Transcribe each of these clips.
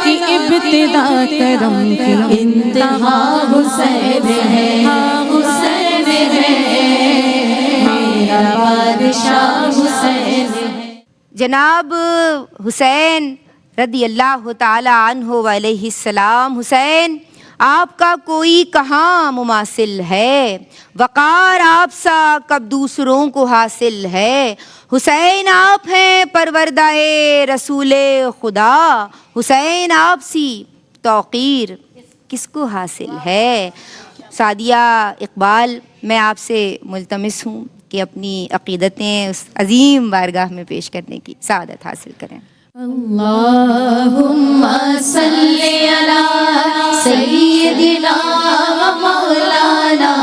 کی ابتدا کرم کی انتہا حسین ہے، حسین ہے میرا بادشاہ حسین ہے۔ جناب حسین رضی اللہ تعالی عنہ علیہ السلام، حسین آپ کا کوئی کہاں مماثل ہے، وقار آپ سا کب دوسروں کو حاصل ہے۔ حسین آپ ہیں پروردہ رسول خدا، حسین آپ سی توقیر کس کو حاصل ہے۔ سعدیہ اقبال، میں آپ سے ملتمس ہوں کہ اپنی عقیدتیں اس عظیم بارگاہ میں پیش کرنے کی سعادت حاصل کریں۔ اللہم صلی علی سیدنا و مولانا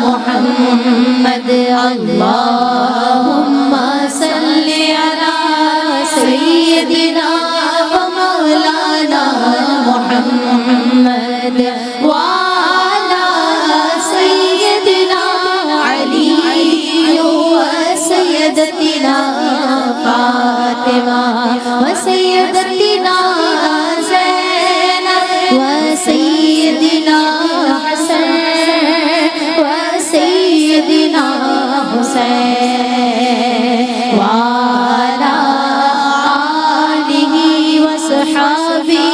محمد، اللہم صلی علی سیدنا و مولانا محمد وعلی سیدنا علی و سیدتنا فاطمہ و سیدتنا زینب و سیدنا حسن و سیدنا حسین وعلی آلہ و صحابہ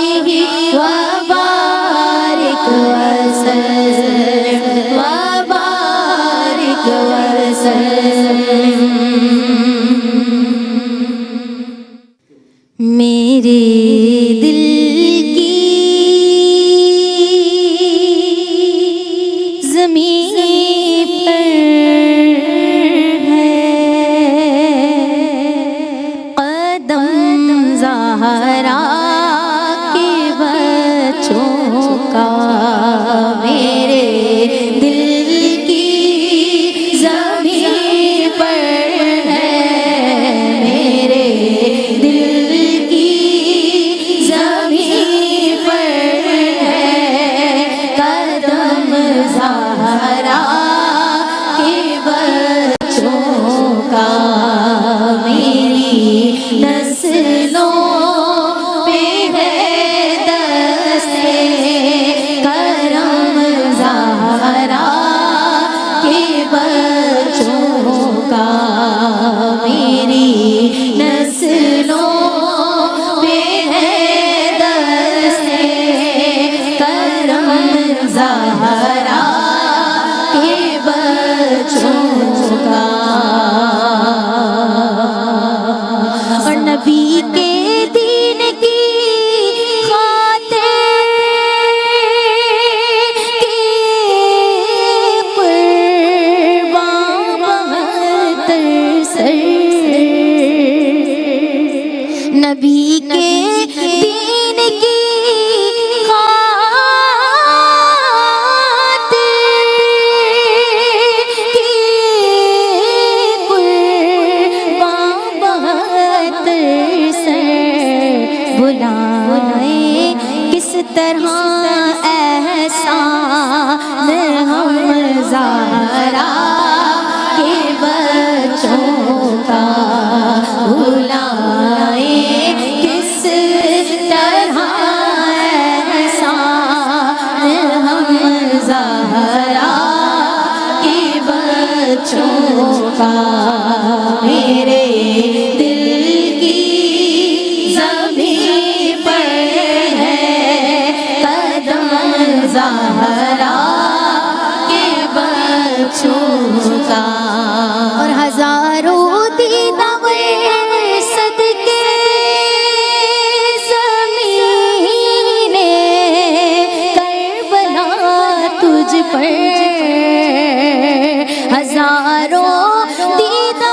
وبارک وسلم وبارک وسلم۔ میرے دل کی زمین پر ہے قدم زہرا کے بچوں کا، میرے دل کی زمین پر ہے، میرے دل زہرا کے بچوں کا، میری نسلوں پہ ہے دستے کرم زہرا کے بچوں کا، میری نسلوں پہ ہے دستے کرم زہرا کے بچوں کا۔ اور نبی کے دین کی خاطر کے قربان بہتر سر، نبی کے دین کی کس طرح احسان ہم زہرا کے بچوں کا بھلائیں، کس طرح احسان ہم زہرا کے بچوں کا، میرے دل کی زمین پر ہے قدم زہرا کے بچوں کا۔ اور ہزاروں دیدہ صدقے زمین کربلا تجھ پر، ہزاروں دیدہ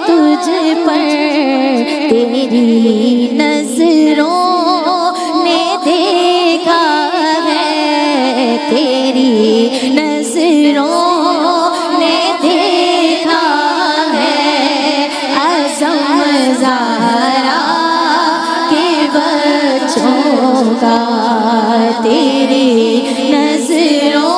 تجھ پر، تیری نظروں نے دیکھا ہے، تیری نظروں نے دیکھا ہے عظم زہرا کے بچوں کا، تیری نظروں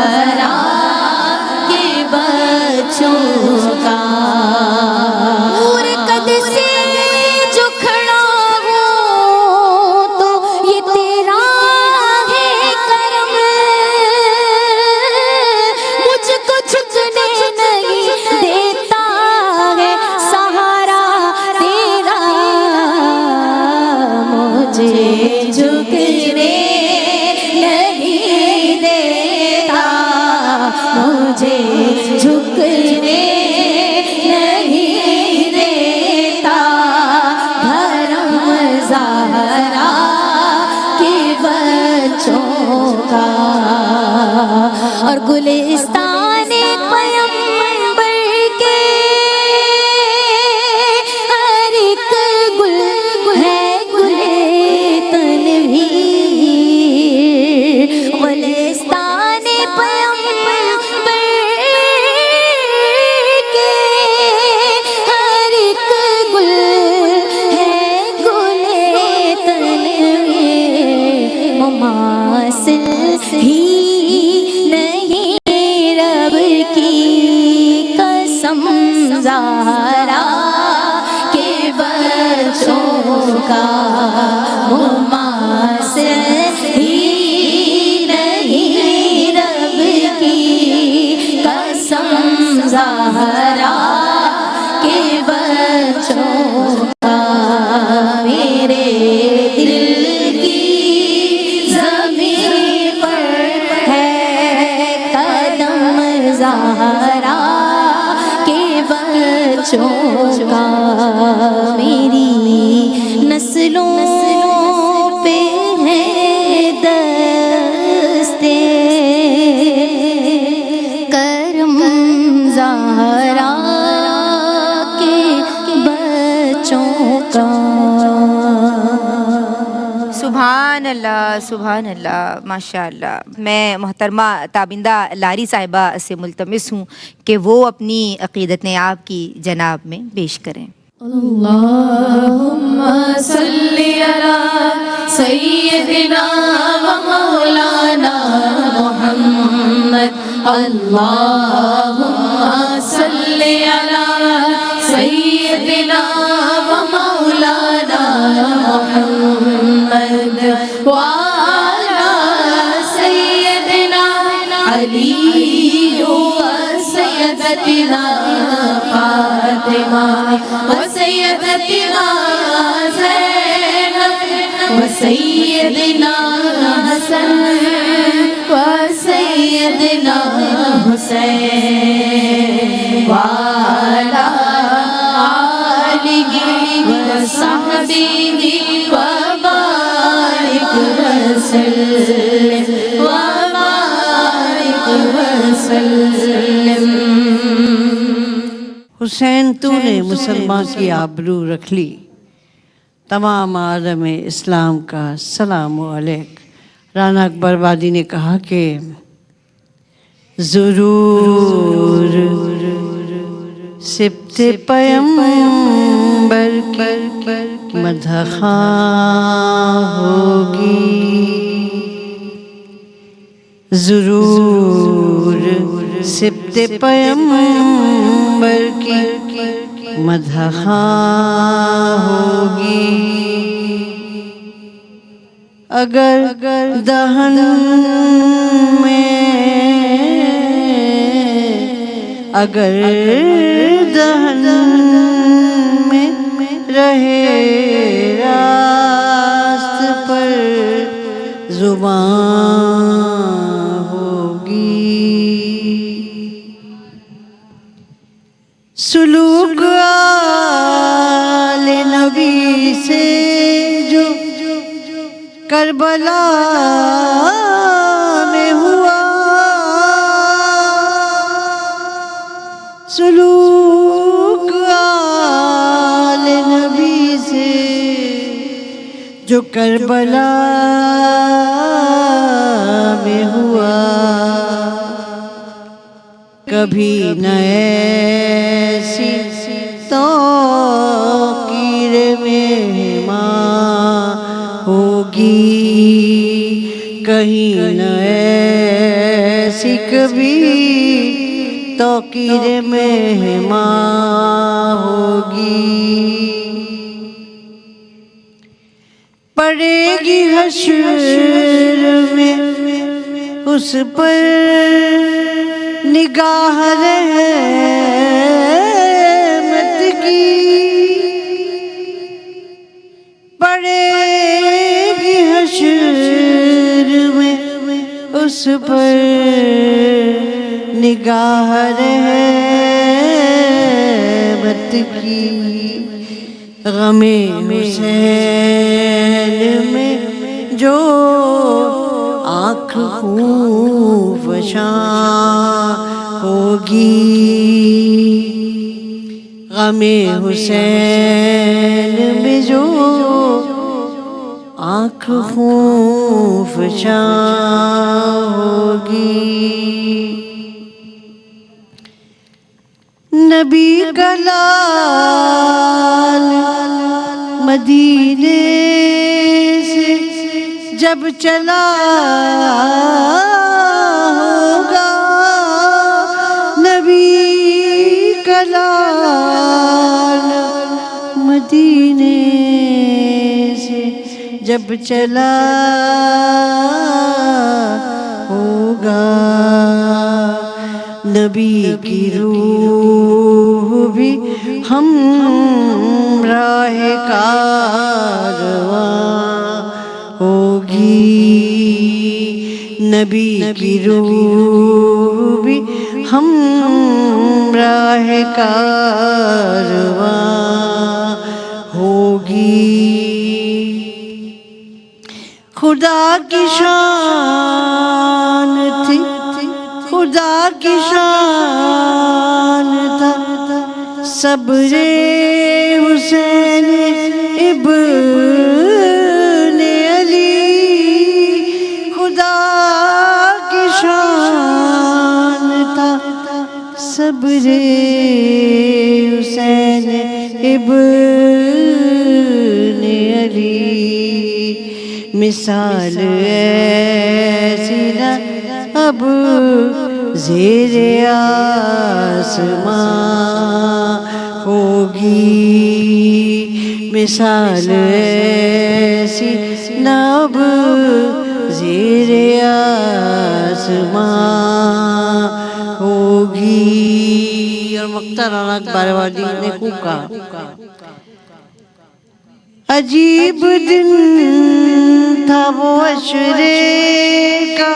زہرا کے بچوں کا نور قد سے جو کھڑا ہو تو یہ تیرا ہے کرم مجھ کو جھکنے نہیں دیتا ہے سہارا تیرا مجھے جھکنے نہیں دیتا مجھے جھکنے نہیں دیتا دھرم زہرا کے بچوں کا اور گلستان پیمبر کے ہر ایک گل ہے گلے تنویر گلستان پیمبر کے ہر ایک گل ہے گلے تنویر مماثل ہی نہیں رب کی قسم زہرا کے بچوں کا مماثل ہی نہیں رب کی قسم زہرا کے بچوں کا میرے دل کی زمین پر ہے قدم زہرا کے بچوں کا میری نسلوں پہ ہے دستے کرم زہرا کے بچوں کا سبحان اللہ ماشاء اللہ. میں محترمہ تابندہ لاری صاحبہ سے ملتمس ہوں کہ وہ اپنی عقیدت آپ کی جناب میں پیش کریں. اللہم صلی علی سیدنا و مولانا محمد اللہم صلی علی سیدنا و مولانا محمد وعلی سیدنا علی و سیدتنا فاطمہ وسیدتنا زینب وسیدنا حسن وسیدنا حسین وعلی آلہ وصحبہ وبارک وسلم وبارک وسلم. حسین تو نے مسلمان کی آبرو رکھ لی تمام عالم اسلام کا سلام علیک. رانا اکبر وادی نے کہا کہ ضرور سبت پیمبر کی مدح خواہ ہوگی ضرور سبت پیمبر کی مدح خواہ ہوگی اگر دہن میں رہے راست پر زبان ہوگی سلوک آل نبی سے جو کربلا میں ہوا سلوک آل نبی سے جو کربلا میں ہوا کبھی نہ ایسی توقیر مہمان ہوگی کہیں نہ ایسی کبھی توقیر مہماں ہوگی، پڑے گی حشر میں اس پر نگاہ رحمت کی، پڑے گی حشر میں اس پر نگاہ رحمت کی، غم حسین میں جو آنکھ خون فشاں ہوگی، غم حسین میں جو آنکھ خون فشاں ہوگی، نبی کا لال مدینے سے جب چلا ہوگا، نبی کا لال مدینے سے جب چلا ہوگا، نبی کی روح بھی ہم راہ کارواں ہوگی، نبی کی روح بھی ہم راہ کارواں ہوگی، خدا کی شان تھی، خدا کی شان تھا صبر حسین ابن علی، خدا کی شان تھا صبر حسین ابن علی، مثال ایسی نہ اب زیر آسمان ہوگی، مثال ایسی نہ اب زیر آسمان ہوگی۔ اور مقتہ رانا بارواڑی نے خوب کہا، عجیب دن تھا وہ عشرے کا،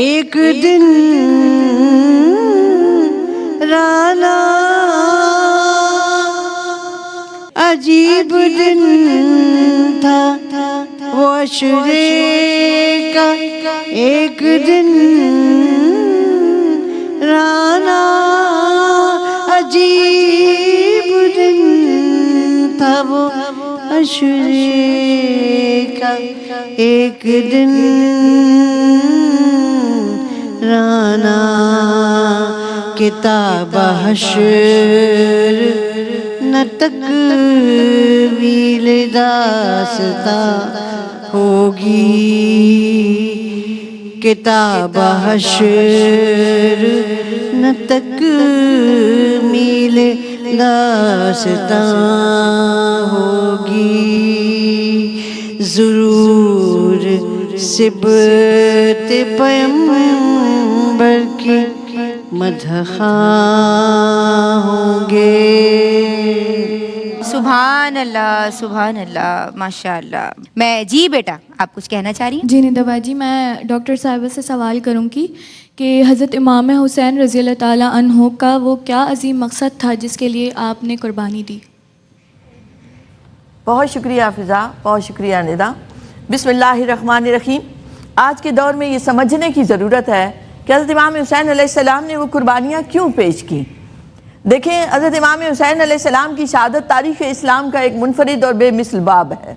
ایک دن رانا، عجیب دن تھا وہ عشرے کا، ایک دن رانا، عجیب دن تھا وہ عشرے کا، ایک دن رانا، کتاب حشر نہ تکمیل داستاں ہوگی، کتاب حشر نہ تکمیل داستاں ہوگی، ضرور سبت پیغمبر کی مدحاں ہوں گے۔ سبحان اللہ ماشاء اللہ۔ میں جی بیٹا آپ کچھ کہنا چاہ رہی ہیں؟ جی ندا باجی، میں ڈاکٹر صاحبہ سے سوال کروں گی کہ حضرت امام حسین رضی اللہ تعالیٰ عنہ کا وہ کیا عظیم مقصد تھا جس کے لیے آپ نے قربانی دی؟ بہت شکریہ حافظہ، بہت شکریہ ندا۔ بسم اللہ الرحمن الرحیم۔ آج کے دور میں یہ سمجھنے کی ضرورت ہے کہ حضرت امام حسین علیہ السلام نے وہ قربانیاں کیوں پیش کی۔ دیکھیں، حضرت امام حسین علیہ السلام کی شہادت تاریخ اسلام کا ایک منفرد اور بے مثل باب ہے۔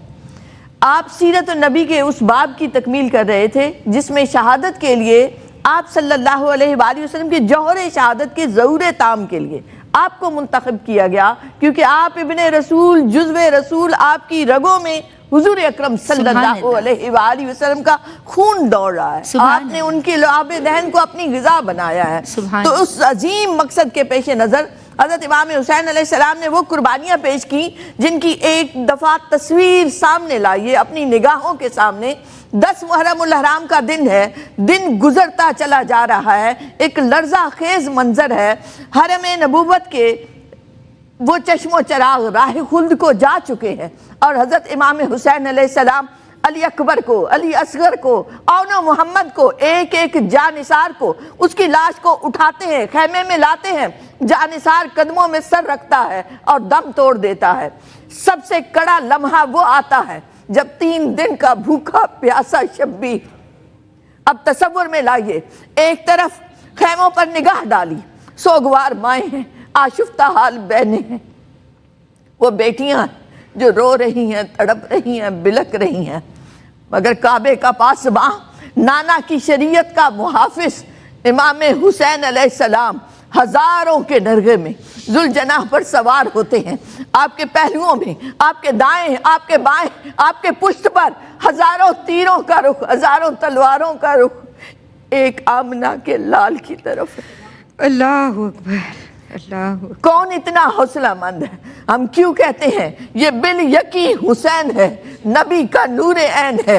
آپ سیرت النبی کے اس باب کی تکمیل کر رہے تھے جس میں شہادت کے لیے آپ صلی اللہ علیہ وآلہ وسلم کے جوہر شہادت کے ظہور تام کے لیے آپ کو منتخب کیا گیا، کیونکہ آپ ابن رسول، جزو رسول، آپ کی رگوں میں حضور اکرم صلی اللہ علیہ وآلہ وسلم کا خون دوڑ رہا ہے، آپ نے ان کی لعاب دہن کو اپنی غذا بنایا ہے۔ تو اس عظیم مقصد کے پیش نظر حضرت امام حسین علیہ السلام نے وہ قربانیاں پیش کی جن کی ایک دفعہ تصویر سامنے لائیے اپنی نگاہوں کے سامنے۔ 10 محرم الحرام کا دن ہے، دن گزرتا چلا جا رہا ہے، ایک لرزہ خیز منظر ہے۔ حرم نبوت کے وہ چشم و چراغ راہ خلد کو جا چکے ہیں، اور حضرت امام حسین علیہ السلام علی اکبر کو، علی اصغر کو، اون و محمد کو، ایک ایک جانثار کو، اس کی لاش کو اٹھاتے ہیں، خیمے میں لاتے ہیں، جانثار قدموں میں سر رکھتا ہے اور دم توڑ دیتا ہے۔ سب سے کڑا لمحہ وہ آتا ہے جب 3 دن کا بھوکا پیاسا شبیر، اب تصور میں لائیے، ایک طرف خیموں پر نگاہ ڈالی، سوگوار مائیں ہیں، آشفتہ حال بہنیں ہیں، وہ بیٹیاں جو رو رہی ہیں، تڑپ رہی ہیں، بلک رہی ہیں، مگر کعبے کا پاسباں، نانا کی شریعت کا محافظ امام حسین علیہ السلام ہزاروں کے نرغے میں ذوالجناح پر سوار ہوتے ہیں، آپ کے پہلوؤں میں، آپ کے دائیں، آپ کے بائیں، آپ کے پشت پر ہزاروں تیروں کا رخ، ہزاروں تلواروں کا رخ ایک آمنہ کے لال کی طرف ہے۔ اللہ اکبر، اللہ۔ کون اتنا حوصلہ مند ہے؟ ہم کیوں کہتے ہیں یہ بالیقین حسین ہے، نبی کا نور عین ہے۔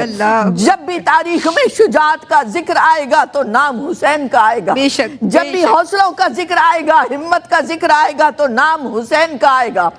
جب بھی تاریخ میں شجاعت کا ذکر آئے گا تو نام حسین کا آئے گا، بے شک، جب بھی حوصلوں کا ذکر آئے گا، ہمت کا ذکر آئے گا تو نام حسین کا آئے گا۔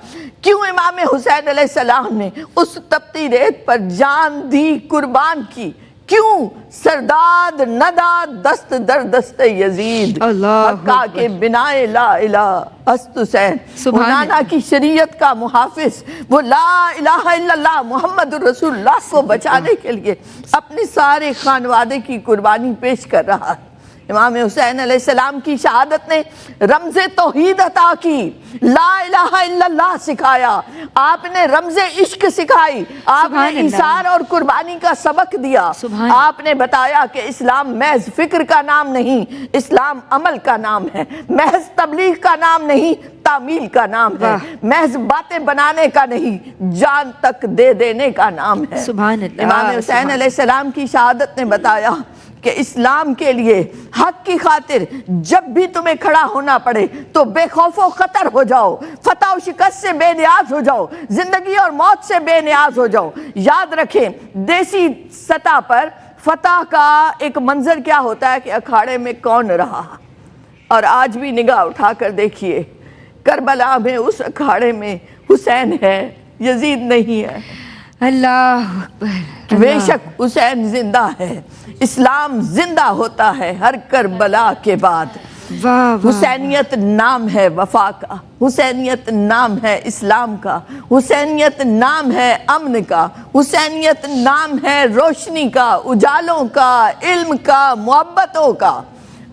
کیوں امام حسین علیہ السلام نے اس تپتی ریت پر جان دی، قربان کی؟ کیوں؟ سرداد نداد دست در دست یزید، مکہ کے بنائے لا الہ است حسین، وہ نانا کی شریعت کا محافظ، وہ لا الہ الا اللہ محمد رسول اللہ کو بچانے کے لیے اپنے سارے خانوادے کی قربانی پیش کر رہا ہے۔ امام حسین علیہ السلام کی شہادت نے رمز توحید عطا کی، لا الہ الا اللہ سکھایا، آپ نے رمز عشق سکھائی، آپ نے ایثار اور قربانی کا سبق دیا، آپ نے بتایا کہ اسلام محض فکر کا نام نہیں، اسلام عمل کا نام ہے، محض تبلیغ کا نام نہیں، تعمیل کا نام ہے، محض باتیں بنانے کا نہیں، جان تک دے دینے کا نام ہے۔ امام حسین علیہ السلام کی شہادت نے بتایا کہ اسلام کے لیے حق کی خاطر جب بھی تمہیں کھڑا ہونا پڑے تو بے خوف و خطر ہو جاؤ، فتح و شکست سے بے نیاز ہو جاؤ، زندگی اور موت سے بے نیاز ہو جاؤ۔ یاد رکھیں، دیسی سطح پر فتح کا ایک منظر کیا ہوتا ہے کہ اکھاڑے میں کون رہا، اور آج بھی نگاہ اٹھا کر دیکھیے، کربلا میں اس اکھاڑے میں حسین ہے، یزید نہیں ہے۔ اللہ اکبر، بے شک حسین زندہ ہے، اسلام زندہ ہوتا ہے ہر کربلا کے بعد۔ حسینیت نام ہے وفا کا، حسینیت نام ہے اسلام کا، حسینیت نام ہے امن کا، حسینیت نام ہے روشنی کا، اجالوں کا، علم کا، محبتوں کا۔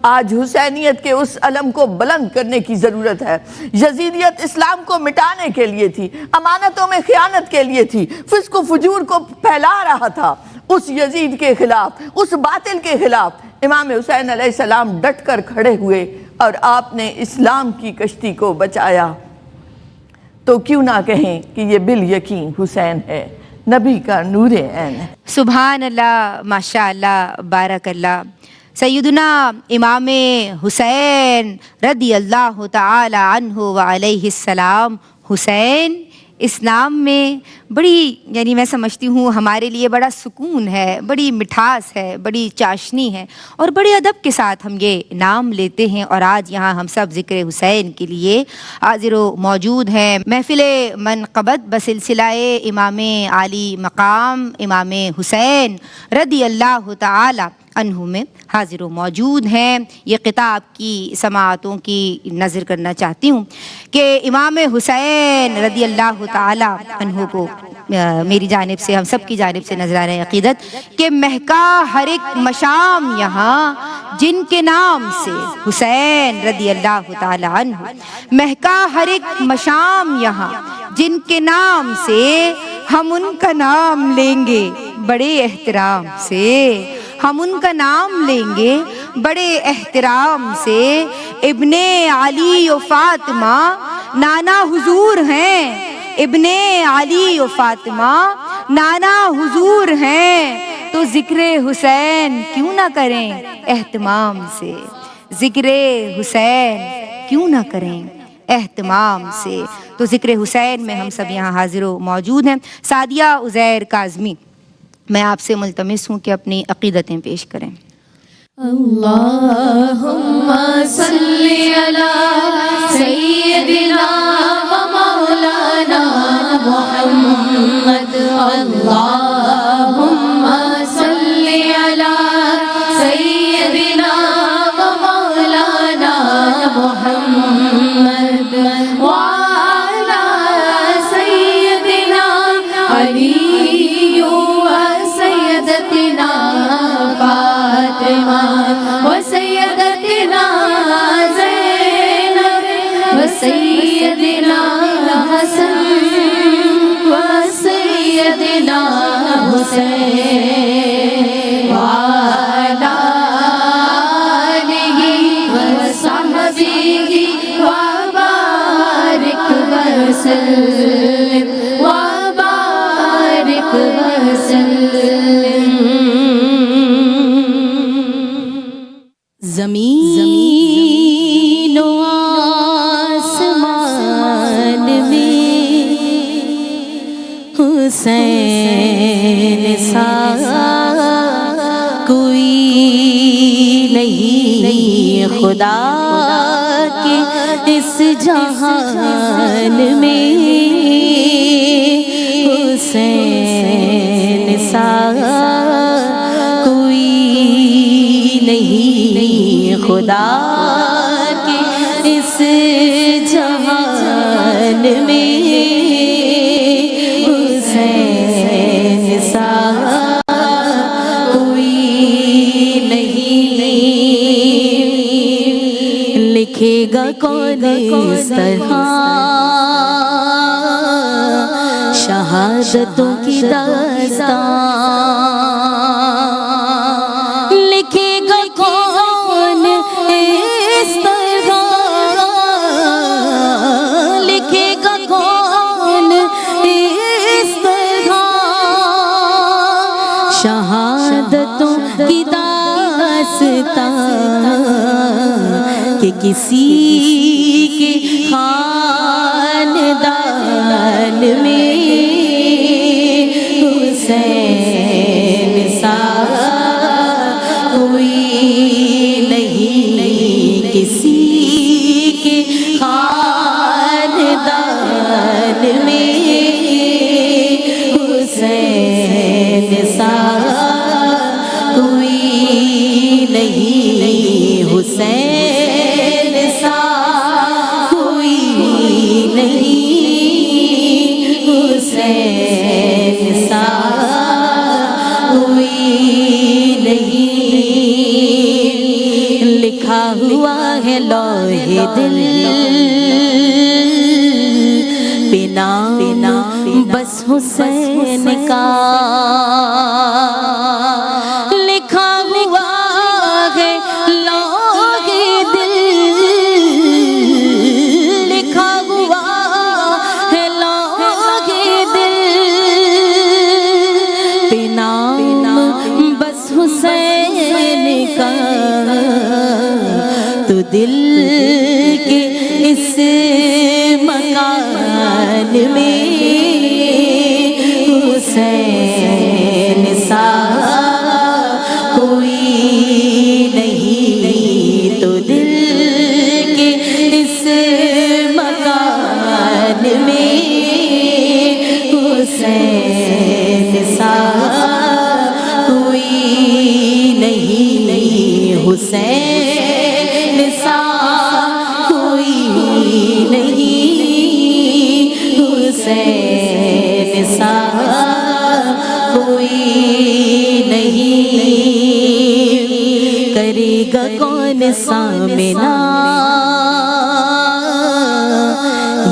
آج حسینیت کے اس علم کو بلند کرنے کی ضرورت ہے۔ یزیدیت اسلام کو مٹانے کے لیے تھی، امانتوں میں خیانت کے لیے تھی، فسق و فجور کو پھیلا رہا تھا۔ اس یزید کے خلاف، اس باطل کے خلاف امام حسین علیہ السلام ڈٹ کر کھڑے ہوئے اور آپ نے اسلام کی کشتی کو بچایا۔ تو کیوں نہ کہیں کہ یہ بالیقین حسین ہے، نبی کا نور عین ہے۔ سبحان اللہ، ماشاء اللہ، بارک اللہ۔ سیدنا امام حسین رضی اللہ تعالی عنہ وعلیہ السلام، حسین اس نام میں بڑی، یعنی میں سمجھتی ہوں ہمارے لیے بڑا سکون ہے، بڑی مٹھاس ہے، بڑی چاشنی ہے، اور بڑے ادب کے ساتھ ہم یہ نام لیتے ہیں۔ اور آج یہاں ہم سب ذکر حسین کے لیے حاضر و موجود ہیں۔ محفل منقبت بسلسلہ امام عالی مقام امام حسین رضی اللہ تعالی عنہ میں حاضر و موجود ہیں۔ یہ کتاب کی سماعتوں کی نظر کرنا چاہتی ہوں کہ امام حسین رضی اللہ تعالی عنہ کو میری جانب سے، ہم سب کی جانب سے نظرانہ عقیدت کہ مہکا ہر ایک مشام یہاں جن کے نام سے، حسین رضی اللہ تعالی عنہ، مہکا ہر ایک مشام یہاں جن کے نام سے، ہم ان کا نام لیں گے بڑے احترام سے، ہم ان کا نام لیں گے بڑے احترام سے۔ ابن علی و فاطمہ نانا حضور ہیں، ابن علی و فاطمہ نانا حضور ہیں تو ذکر حسین کیوں نہ کریں اہتمام سے، ذکر حسین کیوں نہ کریں اہتمام سے۔ تو ذکر حسین میں ہم سب یہاں حاضر و موجود ہیں۔ سعدیہ عزیر کاظمی، میں آپ سے ملتمس ہوں کہ اپنی عقیدتیں پیش کریں۔ اللہم صلی علی سیدنا و مولانا محمد، اللہم صلی علی سیدنا و مولانا محمد وعلی سیدنا علی و سیدتنا فاطمہ وسیدتنا زینب وسیدنا حسن وسیدنا حسین وعلی آلہ وصحبہ وبارک وسلم وبارک وسلم۔ زمین و آسمان میں حسین سا کوئی نہیں، خدا کے اس جہان میں حسین سا کوئی نہیں، خدا کے اس جہان میں حسین سا کوئی نہیں۔ لکھے گا کون اس طرح شہادتوں کی داستان، لکھے گا کون اس طرح، لکھے گا کون اس طرح شہادتوں کی داستان، کہ کسی کے خاندان میں حسین سا کوئی نہیں، کسی کے خاندان میں حسین سا کوئی نہیں، حسین سا کوئی نہیں، حسین سا کوئی نہیں۔ لکھا ہوا ہے لوح دل پہ نام بس حسین کا، لکھا ہوا ہے لوح دل، لکھا ہوا ہے لوح دل پہ نام بس حسین کا، تو دل کے اس مکان میں حسین سا کوئی نہیں، تو دل کے اس مکان میں حسین سا کوئی نہیں، حسین سا کوئی نہیں، حسین سا کوئی نہیں۔ کرے گا کون سامنا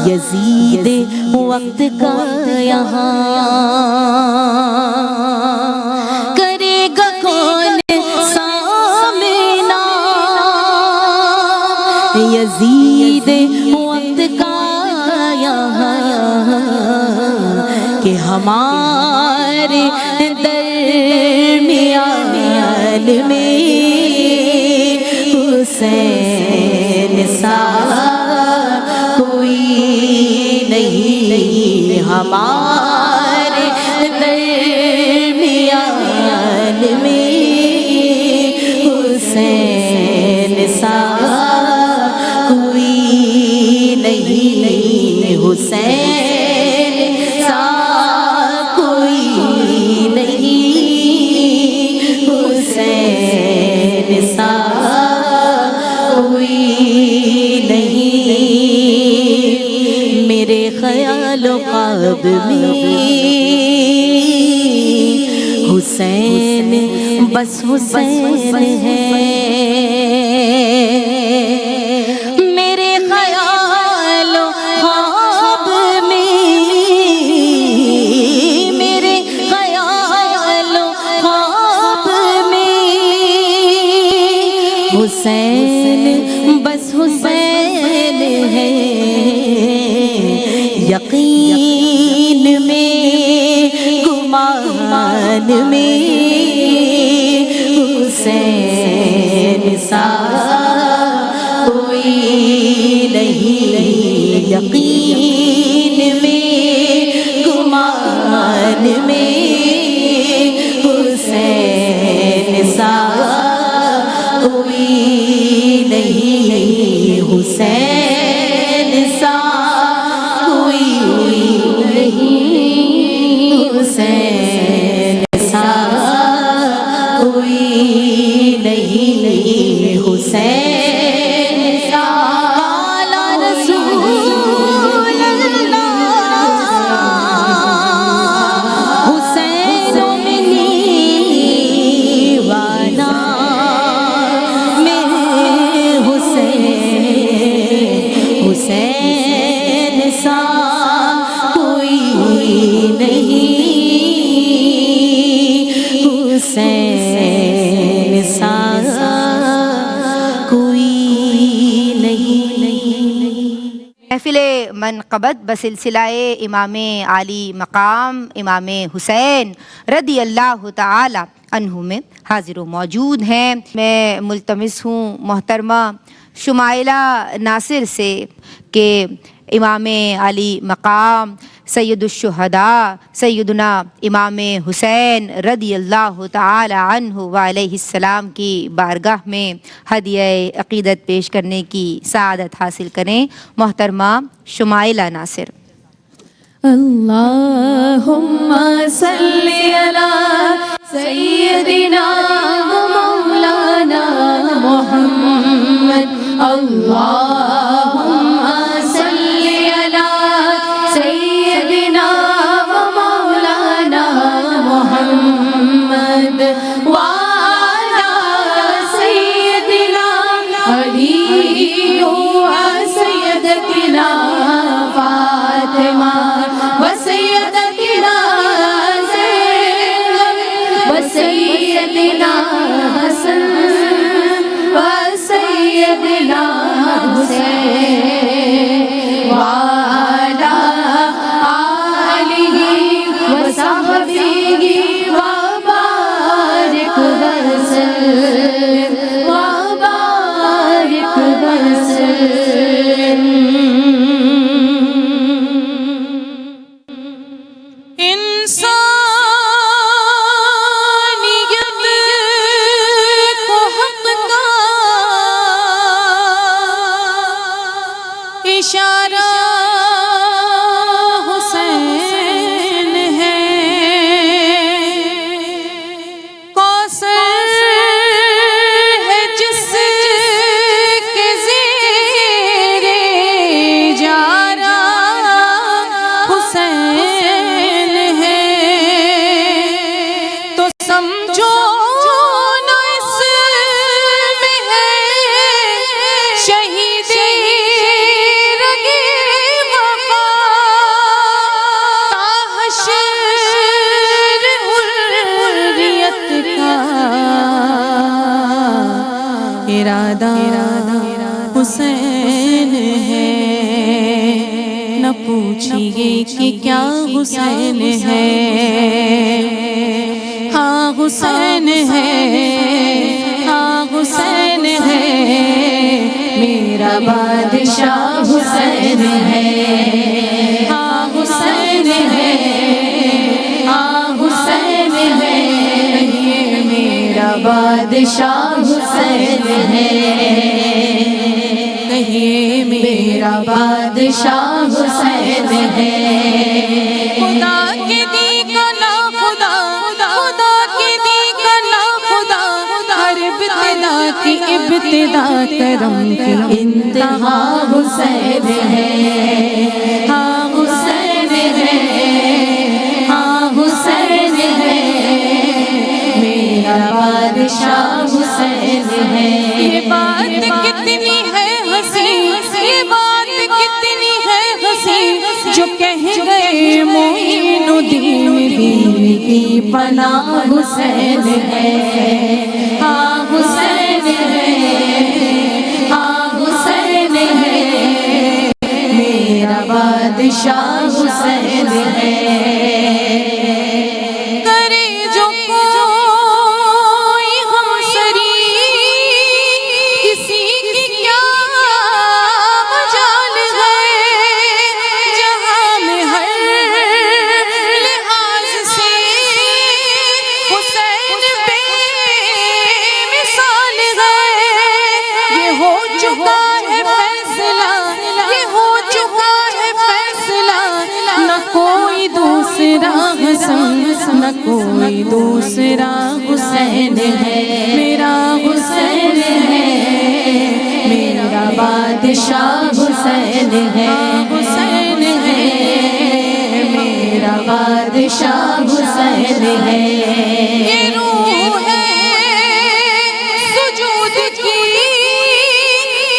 یزید وقت کا یہاں، کرے گا کون سامنا یزید وقت کا یہاں، کہ ہمارے ہمارے درمیان میں حسین سا کوئی نہیں، ہمارے درمیان میں حسین سا کوئی نہیں، حسین سا کوئی نہیں، حسین سا کوئی نہیں، میرے خیال و خواب میں حسین بس حسین ہے، میرے خیال و خواب میں، میرے خیال و خواب میں حسین بس حسین ہے، یقین میں گمان میں حسین سا کوئی نہیں، یقین میں گمان میں حسین سا کوئی نہیں، حسین سا کوئی نہیں، حسین سا کوئی نہیں، حسین سا اعلیٰ رسول اللہ حسین منی وانا میں حسین سا کوئی نہیں، حسین سا کوئی نہیں۔ محفل منقبت بسلسلہ امام عالی مقام امام حسین رضی اللہ تعالی عنہ میں حاضر و موجود ہیں۔ میں ملتمس ہوں محترمہ شمائلہ ناصر سے کہ امام علی مقام سید الشہداء سیدنا امام حسین رضی اللہ تعالی عنہ وعلیہ السلام کی بارگاہ میں ہدیہ عقیدت پیش کرنے کی سعادت حاصل کریں۔ محترمہ شمائلہ ناصر۔ اللہم صلی علی سیدنا و مولانا محمد، اللہم صلی علی سیدنا و مولانا محمد وعلی سیدنا علی و سیدتنا فاطمہ وسیدتنا زینب وسیدنا حسن وسیدنا حسین وعلی آلہ وصحبہ وبارک وسلم وبارک وسلم۔ انسانیت کو حق کا اشارہ حسین ہے، کوثر ہے جس کے زیر جارہ حسین ہے، تو سمجھو نا اس میں ہے شہید رگے وفا، تا حشر حریت کا ارادہ حسین ہے، نہ پوچھیے کہ کیا حسین ہے، ہاں حسین ہے، ہاں حسین ہے، میرا بادشاہ حسین ہے، ہاں حسین ہے، ہاں حسین ہے، یہ میرا بادشاہ حسین ہے، کہیے میرا بادشاہ حسین ہے، خدا کے دی کا نا خدا، خدا کے دی کا نا خدا، ہر ابتدا کی ابتدا، کرم کی انتہا حسین ہے، ہاں حسین ہے، ہاں حسین ہے، میرا بادشاہ حسین ہے، یہ بات کتنی ہے حسین، یہ بات کتنی ہے حسین، جو کہہ گئے معین الدین دین کی پناہ حسین ہے، ہاں حسین ہے، ہاں حسین ہے، میرا بادشاہ حسین ہے، کرے جو کوئی ہمسری کسی کی کیا مجال ہے، جہاں میں ہر لحاظ سے حسین بے مثال ہے، یہ ہو چکا ہے فیصلہ، یہ ہو چکا ہے فیصلہ، نہ کوئی دوسرا حسن، نہ کوئی دوسرا حسین ہے، میرا حسین ہے، میرا بادشاہ حسین ہے، حسین ہے، میرا بادشاہ حسین ہے، یہ روح ہے سجود کی،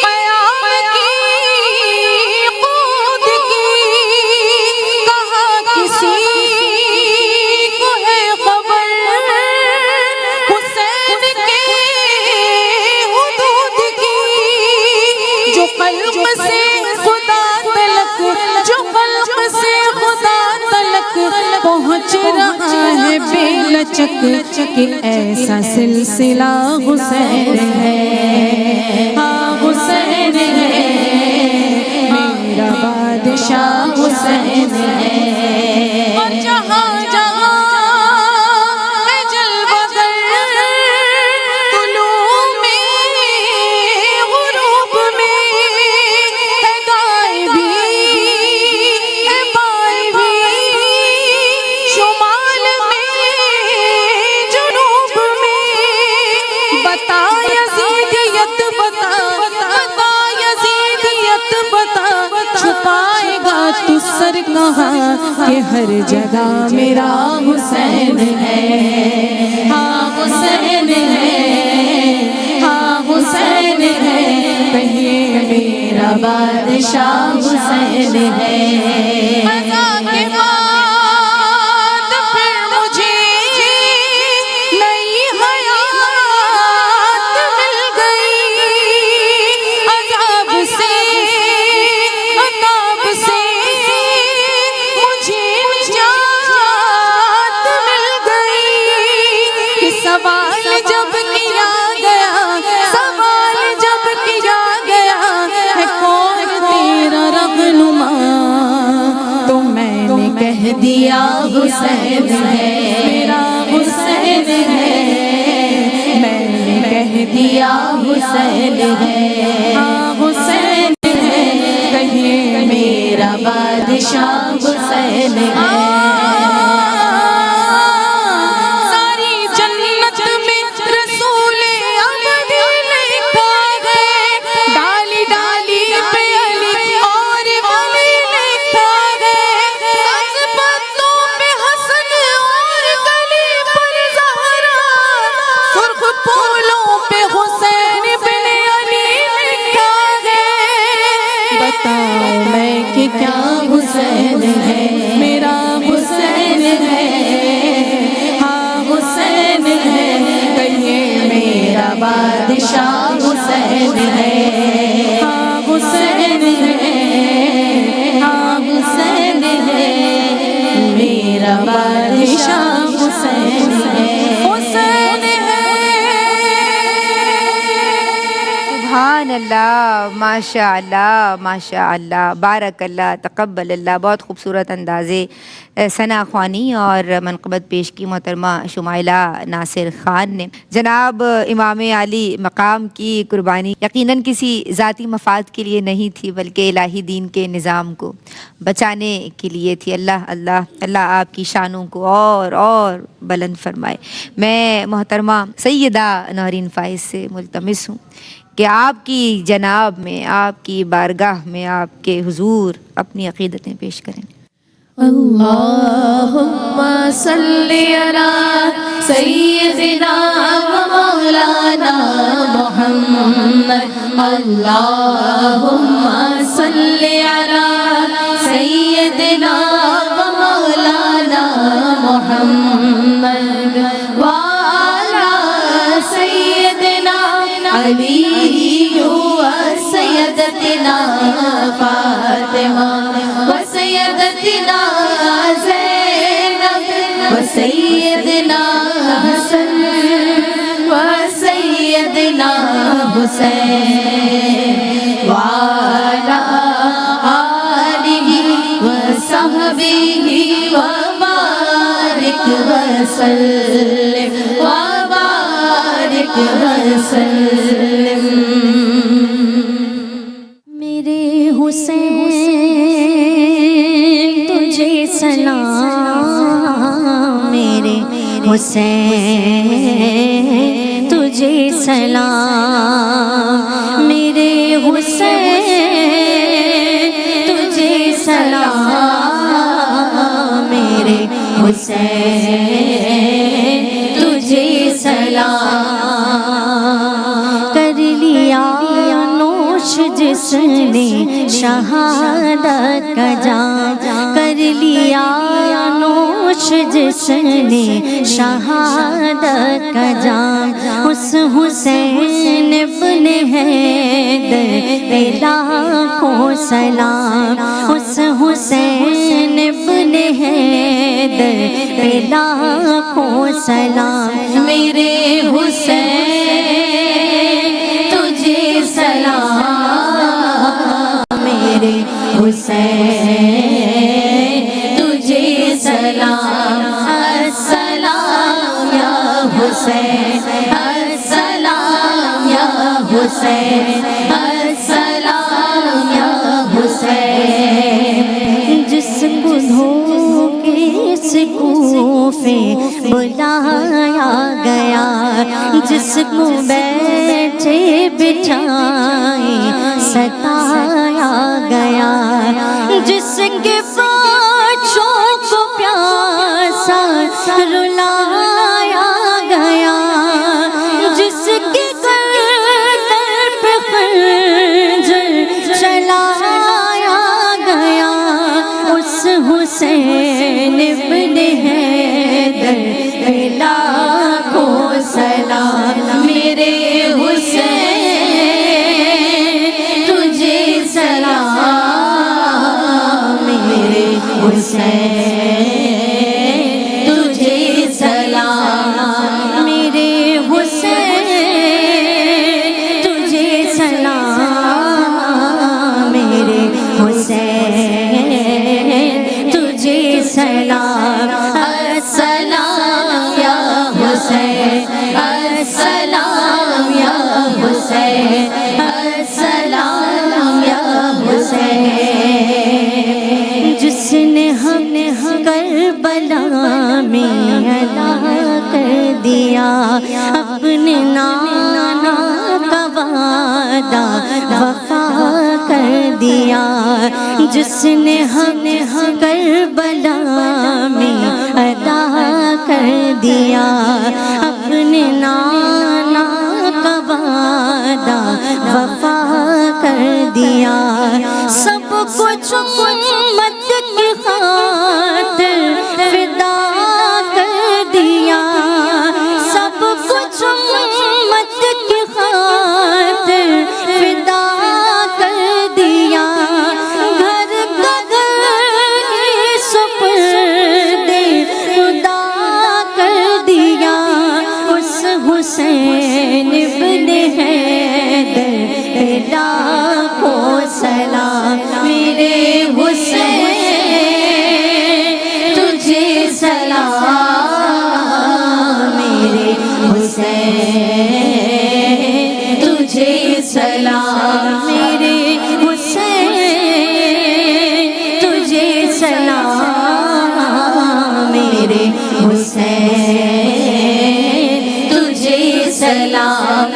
قیام کی، قود کی، کہاں کسی کو ہے خبر حسین کے حدود کی، جو خلق سے خدا تلک، جو خلق سے خدا تلک پہنچ رہا ہے بے لچک، کہ ایسا سلسلہ حسین ہے، ہاں حسین ہے، میرا بادشاہ حسین ہے، اور جہاں جہاں ہے جلوہ گر، طلوع میں غروب میں، ہے دائیں بھی ہے بائیں بھی، شمال میں جنوب میں، بتا یزیدیت بتا، بتا یزیدیت بتا، چھپائے گا تو سر کہاں، کہ ہر جگہ میرا حسین ہے، ہاں حسین ہے، ہاں حسین ہے، کہیے میرا بادشاہ حسین ہے، قضا کے بعد پھر مجھے نئی حیات مل گئی، عذاب سے عذاب سے مجھے نجات مل گئی، کہ سوال جب کیا گیا، سوال جب کیا گیا، ہے کون تیرا رہنما، تو میں نے کہہ دیا حسین ہے، میرا حسین ہے، میں نے کہہ دیا حسین ہے، ہاں حسین ہے، کہیے میرا بادشاہ حسین ہے، ساری جنت میں رسول ابدی لکھا ہے، ڈالی ڈالی پہ علی اور علی لکھا ہے، سبز پتوں پہ حسن اور گلی پر زہرا، سرخ پھولوں پہ حسین بن علی لکھا ہے، بتاؤ میں کہ کیا حسین ہے، میرا حسین ہے، ہاں حسین ہے، کہیے میرا بادشاہ حسین ہے، ہاں حسین ہے، ہاں حسین ہے، میرا بادشاہ حسین سبحان اللہ، ماشاء اللہ ماشاء اللہ، بارک اللہ، تقبل اللہ. بہت خوبصورت اندازے ثنا خوانی اور منقبت پیش کی محترمہ شمائلہ ناصر خان نے. جناب امام عالی مقام کی قربانی یقیناً کسی ذاتی مفاد کے لیے نہیں تھی بلکہ الہی دین کے نظام کو بچانے کے لیے تھی. اللہ اللہ اللہ آپ کی شانوں کو اور بلند فرمائے. میں محترمہ سیدہ نورین فائز سے ملتمس ہوں کہ آپ کی جناب میں، آپ کی بارگاہ میں، آپ کے حضور اپنی عقیدتیں پیش کریں. اللہم صلی علی سیدنا و مولانا محمد. اللہم صلی علی سیدنا و مولانا محمد وعلی سیدنا علی و سیدتنا فاطمہ و سیدتنا زینب و سیدنا حسن و سیدنا حسین وعلی آلہ و صحبہ و بارک وسلم و بارک وسلم. میرے حسین تجھے سلام، میرے حسین تجھے سلام، میرے حسین تجھے سلام، میرے حسین تجھے سلام. کر لیا نوش جس نے شہادت کا جام، کر لیا نوش جس نے شہادت کا جام. اس حسین ابن حیدر پہ لاکھوں سلام، اس حسین ابن حیدر پہ لاکھوں سلام. میرے حسین تجھے سلام، میرے حسین تجھے سلام. السلام یا حسین، السلام یا حسین، السلام یا حسین. جس کو دھوکے سے کوفے بلایا گیا، جس کو بیٹھے بٹھائے ستایا گیا، جس کے بچوں کو پیاسا رلایا گیا، جس کے گردن پہ خنجر چلایا گیا، اس حسین ابن حیدر پہ لاکھوں سلام. میرے حسین تجھے سلام، میرے حسین تجھے سلام. میرے حسین تجھے سلام، میرے حسین تجھے سلام. السلام یا حسین، السلام یا حسین، السلام یا حسین. جس نے ہم کربلا میں ادا کر دیا اپنے نانا کا وعدہ وفا کر دیا، جس نے ہم کربلا میں ادا کر دیا اپنے نانا کا وعدہ وفا کر دیا. سب کچھ امت کی خاطر فدا کر دیا، سب کچھ امت کی خاطر فدا کر دیا. گھر گھر کی سپرد خدا کر دیا، اس حسین ابن حیدر لاکھوں سلام میرے حسین تجھے سلام میرے حسین تجھے سلام میرے حسین تجھے سلام میرے حسین تجھے سلام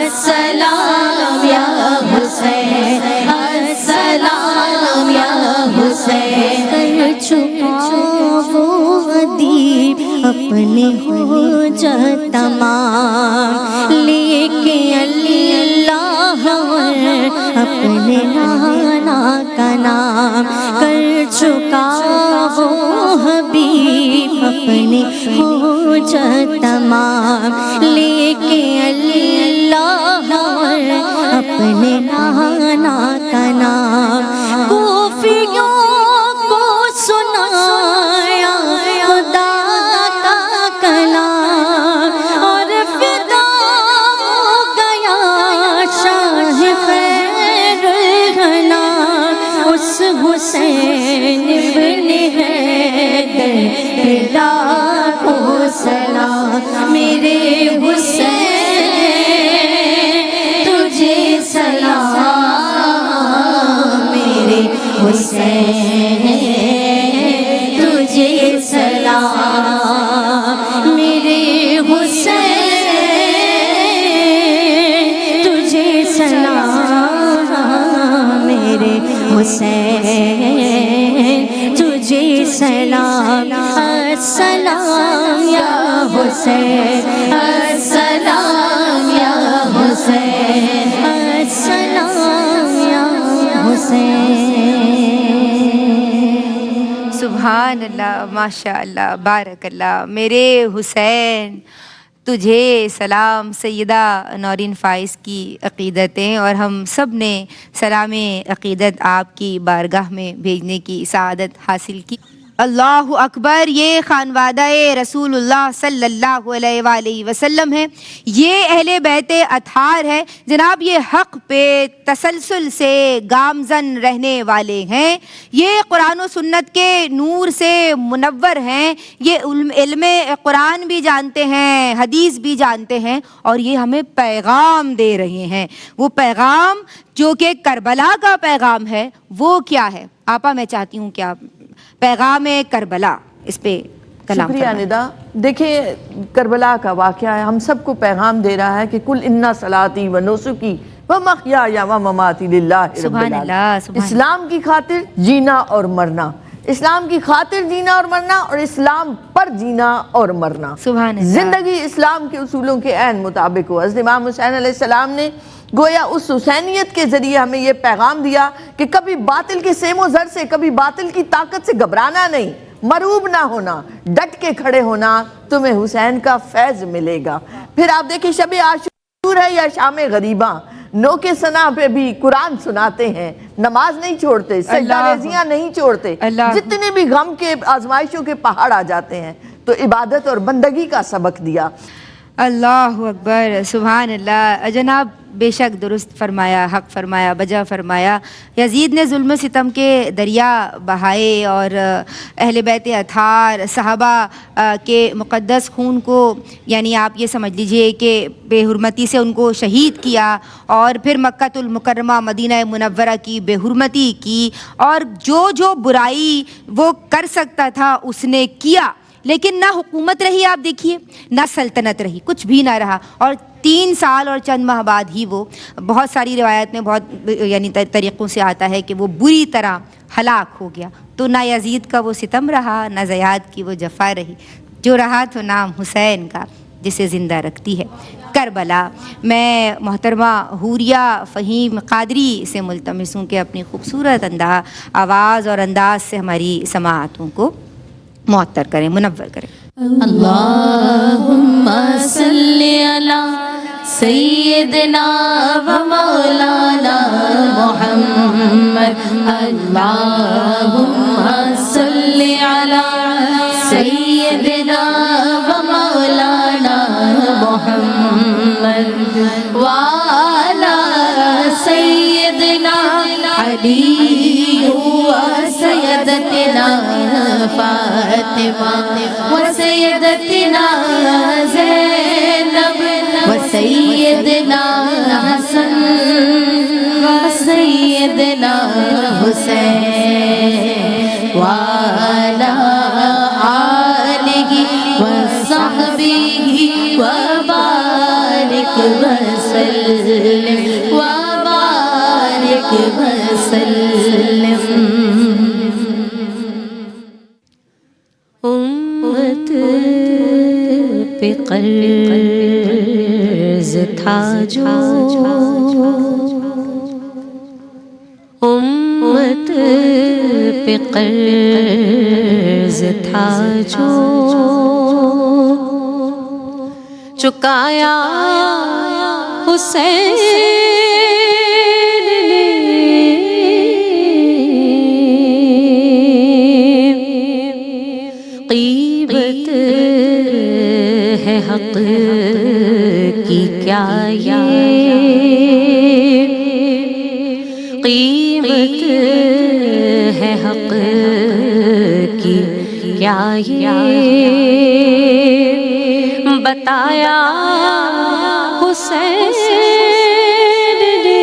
السلام یا حسین السلام یا حسین کر چکا وہ ادیب اپنے حجت تمام لے کے اللہ اپنے نانا کا نام کر چکا وہ حبیب اپنی حجت تمام لے کے اللہ اپنے نانا کا نام کوفیوں کو سنایا خدا کا کلام اور فدا ہو گیا شاہ خیر الانام اس حسین ابن حیدر لاکھوں سلام میرے حسین تجھے سلام میرے حسین تجھے سلام میرے حسین تجھے سلام میرے حسین تجھے سلام السلام یا حسین السلام یا حسین السلام یا حسین سبحان اللہ، ماشاء اللہ، بارک اللہ. میرے حسین تجھے سلام. سیدہ نورین فائز کی عقیدتیں اور ہم سب نے سلام عقیدت آپ کی بارگاہ میں بھیجنے کی سعادت حاصل کی. اللہ اکبر. یہ خانوادہ رسول اللہ صلی اللہ علیہ وآلہ وسلم ہے، یہ اہل بیت اطہار ہے جناب. یہ حق پہ تسلسل سے گامزن رہنے والے ہیں، یہ قرآن و سنت کے نور سے منور ہیں، یہ علم قرآن بھی جانتے ہیں، حدیث بھی جانتے ہیں، اور یہ ہمیں پیغام دے رہے ہیں. وہ پیغام جو کہ کربلا کا پیغام ہے وہ کیا ہے؟ آپا میں چاہتی ہوں کہ آپ پیغام کربلا اس پہ کلام شکریہ فرمائیں. ندا. دیکھیں کربلا کا واقعہ ہے، ہم سب کو پیغام دے رہا ہے کہ کل انا صلاتی و نسکی و محیای و مماتی للہ رب سبحان العالمین. اللہ، سبحان اسلام کی خاطر جینا اور مرنا، اسلام کی خاطر جینا اور مرنا، اور اسلام پر جینا اور مرنا. سبحان اللہ. زندگی اسلام کے اصولوں کے عین مطابق ہو. حضرت امام حسین علیہ السلام نے گویا اس حسینیت کے ذریعے ہمیں یہ پیغام دیا کہ کبھی باطل کے سیم و زر سے، کبھی باطل کی طاقت سے گھبرانا نہیں، مروب نہ ہونا، ڈٹ کے کھڑے ہونا، تمہیں حسین کا فیض ملے گا. پھر آپ دیکھیں شب عاشور ہے یا شام غریباں، نو کے ثنا پہ بھی قرآن سناتے ہیں، نماز نہیں چھوڑتے، سجدہ ریزیاں نہیں چھوڑتے. جتنے بھی غم کے آزمائشوں کے پہاڑ آ جاتے ہیں تو عبادت اور بندگی کا سبق دیا. اللہ اکبر. سبحان اللہ. جناب بے شک درست فرمایا، حق فرمایا، بجا فرمایا. یزید نے ظلم و ستم کے دریا بہائے اور اہل بیت اطہار صحابہ کے مقدس خون کو، یعنی آپ یہ سمجھ لیجئے کہ بے حرمتی سے ان کو شہید کیا، اور پھر مکہ المکرمہ مدینہ منورہ کی بے حرمتی کی، اور جو برائی وہ کر سکتا تھا اس نے کیا. لیکن نہ حکومت رہی، آپ دیکھیے، نہ سلطنت رہی، کچھ بھی نہ رہا. اور 3 سال اور چند ماہ بعد ہی وہ، بہت ساری روایت میں بہت یعنی طریقوں سے آتا ہے کہ وہ بری طرح ہلاک ہو گیا. تو نہ یزید کا وہ ستم رہا، نہ زیاد کی وہ جفا رہی. جو رہا تو نام حسین کا، جسے زندہ رکھتی ہے کربلا. میں محترمہ حوریہ فہیم قادری سے ملتمس ہوں کہ اپنی خوبصورت آواز اور انداز سے ہماری سماعتوں کو معطر کریں، منور کریں. اللہم صلی علی سیدنا و مولانا محمد. اللہم صلی علی سیدنا و مولانا محمد وعلی سیدنا علی و سیدتنا فاطمہ و سیدتنا زینب و سیدنا حسن و سیدنا حسین وعلی آلہ وصحبہ وبارک وسلم وبارک وسلم. امت پہ قرض تھا جو امت پہ قرض تھا جو چکایا حسین نے قیمت ہے حق کی کیا یہ قیمت ہے حق کی کیا یہ بتایا حسین نے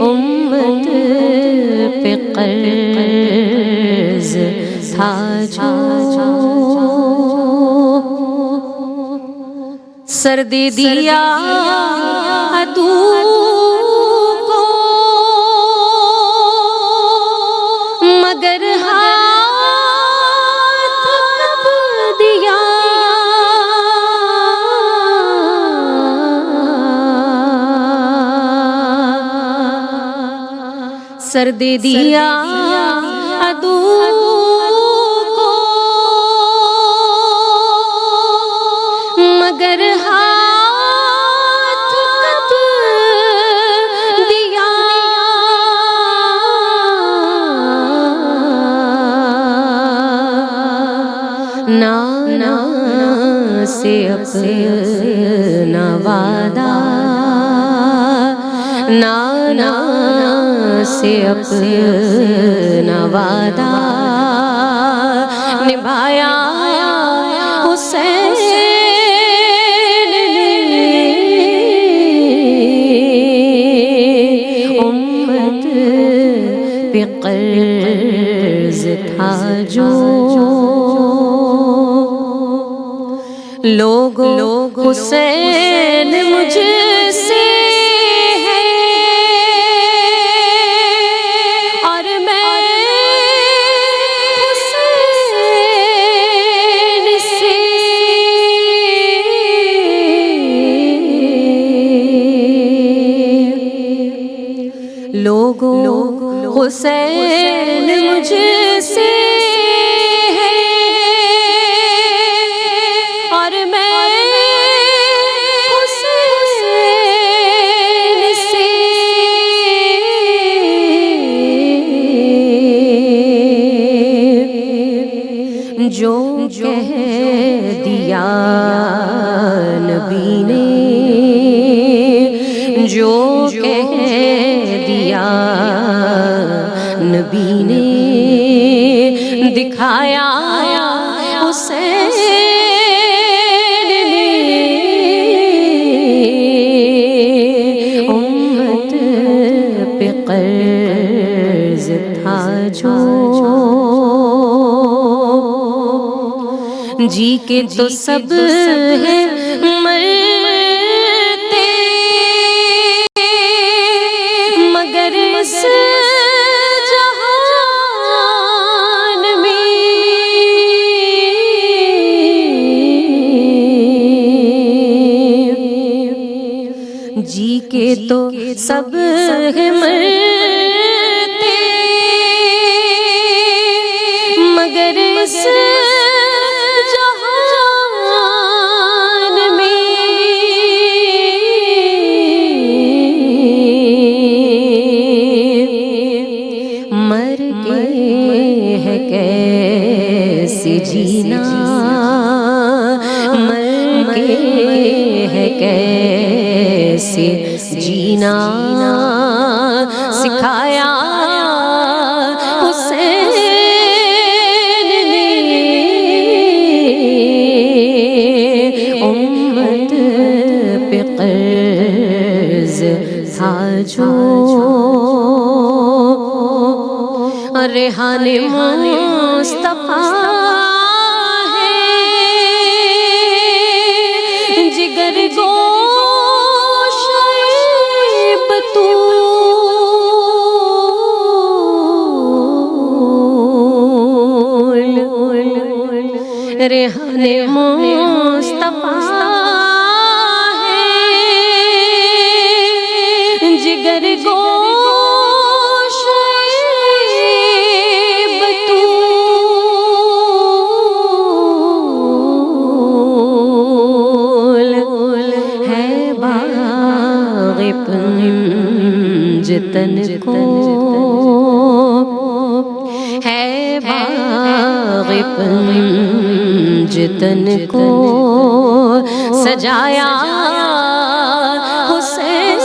امت پہ قرض تھا جو سر دے دیا عدو کو مگر ہاتھ کب دیا سر دے دیا عدو کو مگر ہاتھ کب دیا نانا سے اپنا وعدہ نانا سے اپنا وعدہ نبھایا حسین نے امت پہ قرض تھا جو لوگ حسین مجھ سے ہے اور میں حسین سے لوگ حسین مجھ سے جو کہہ دیا نبی نے جو کہہ دیا نبی نے دکھایا حسین نے امت پہ قرض تھا جو جی کے تو سب ہیں مرتے مگر اس جہان میں جی کے تو سب ہیں مرتے مگر اس جینا مر کے ہے کیسے جینا سکھایا حسین نے امت پہ قرض تھا جو ریحان مصطفیٰ ہے جگر گوش بطول ریحان مصطفیٰ ہے جگر گوش پنجتن کو ہے باغ پنجتن کو سجایا حسین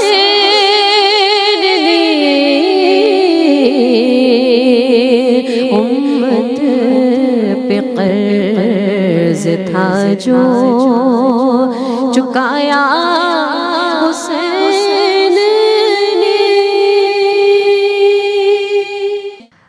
نے امت پہ قرض تھا جو چکایا حسین نے۔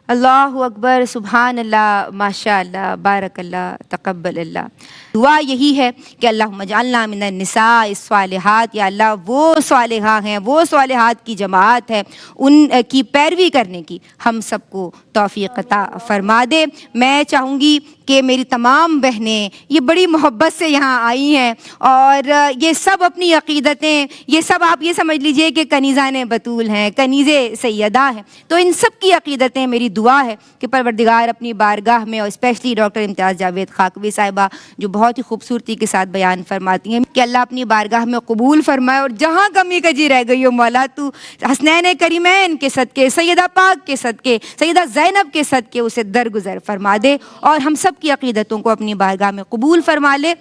اللہ اکبر، سبحان اللہ، ماشاء اللہ، بارک اللہ، تقبل اللہ۔ دعا یہی ہے کہ اللہم اجعلنا من النساء الصالحات، یا اللہ وہ صالحہ ہیں، وہ صالحات کی جماعت ہے، ان کی پیروی کرنے کی ہم سب کو توفیق عطا فرما دے۔ میں چاہوں گی کہ میری تمام بہنیں یہ بڑی محبت سے یہاں آئی ہیں اور یہ سب اپنی عقیدتیں، یہ سب آپ یہ سمجھ لیجئے کہ کنیزان بطول ہیں، کنیزِ سیدہ ہیں، تو ان سب کی عقیدتیں میری دعا ہے کہ پروردگار اپنی بارگاہ میں، اور اسپیشلی ڈاکٹر امتیاز جاوید خاکوی صاحبہ جو بہت ہی خوبصورتی کے ساتھ بیان فرماتی ہیں، کہ اللہ اپنی بارگاہ میں قبول فرمائے، اور جہاں کمی کجی رہ گئی ہو مولا تو حسنین کریمین کے صدقے، سیدہ پاک کے صدقے، سیدہ زینب کے صدقے اسے درگزر فرما دے اور ہم سب کی عقیدتوں کو اپنی بارگاہ میں قبول فرما لے۔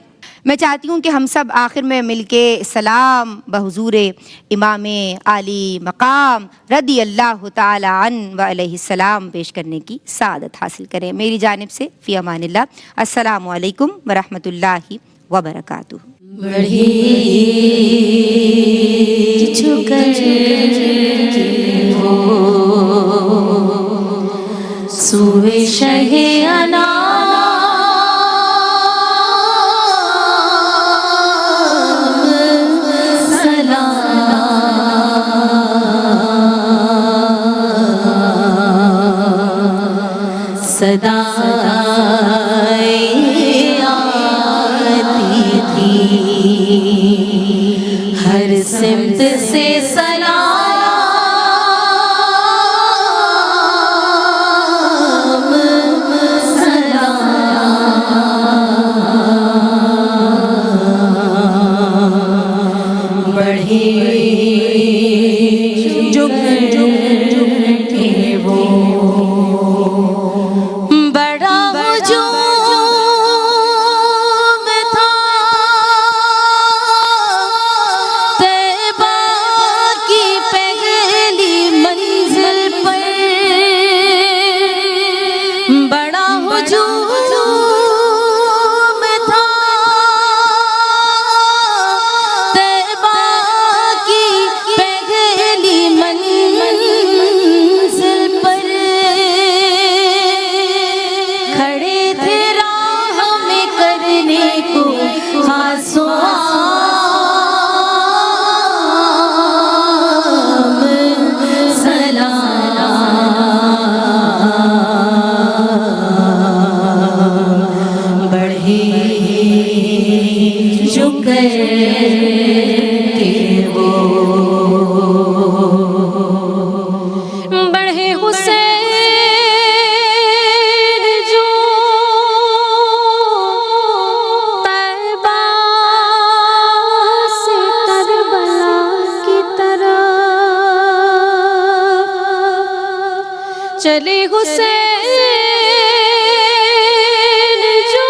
میں چاہتی ہوں کہ ہم سب آخر میں مل کے سلام بحضور امام عالی مقام رضی اللہ تعالی عنہ و علیہ السلام پیش کرنے کی سعادت حاصل کریں۔ میری جانب سے فی امان اللہ، السلام علیکم ورحمۃ اللہ وبرکاتہ۔ بڑھی چھکر ہو سوئے شہ انا صدا آتی تھی ہر سمت سے سلام سلام بڑھی جو کے وہ بڑھے حسین جو طیبہ سے کربلا کی طرف چلے حسین جو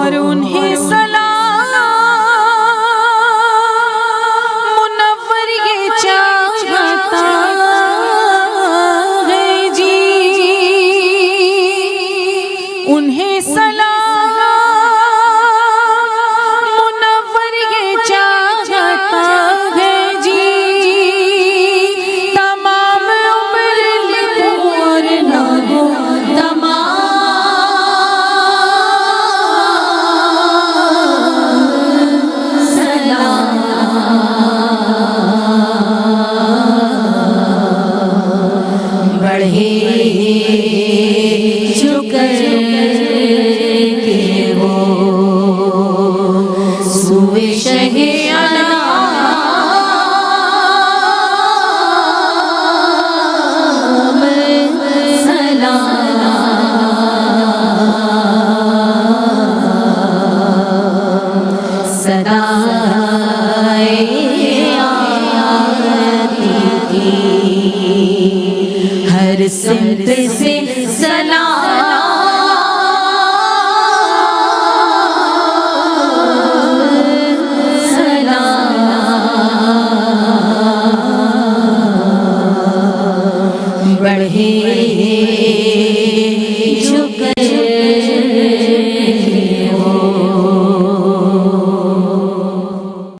اور انہیں سلام منور یہ چاہتا ہے جی، انہیں سلام منور یہ چاہتا ہے جی، تمام عمر لکھو اور نہ ہو بڑھے جو کر کے وہ سوئے شہ انعام سلام، صدائے آتی تھی ہر سمت سے